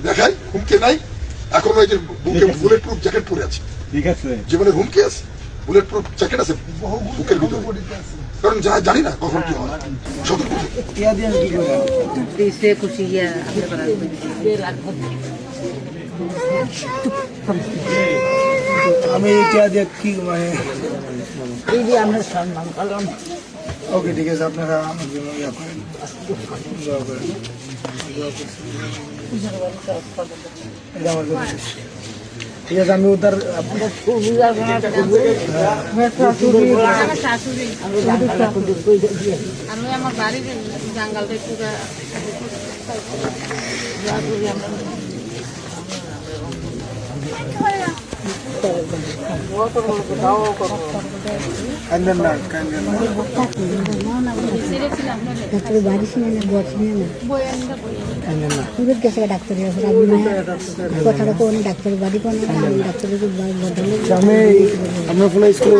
দেখাই হুমকি নাই, এখন ওই যে বুকে বুলেট প্রুফ জ্যাকেট পরে আছে, ঠিক আছে, জীবনে হুমকি আছে, বুলেট প্রুফ জ্যাকেট আছে বুকের ভিতরে, কারণ জানি না কখন কি হয়। সতর্ক আমি এটা দিয়ে কি মানে আমরা সম্মান করলাম। ওকে ঠিক আছে, আপনারা আমার জন্য ইয়া করেন, দোয়া করেন। এটা আমার কথা শেষ। ঠিক আছে, আমি ওটার আমি আমার বাড়ির জাঙ্গালটা পুরা কথাটা কোন ডাক্তার বাড়ি কোন ডাক্তারের আমরা স্কুলে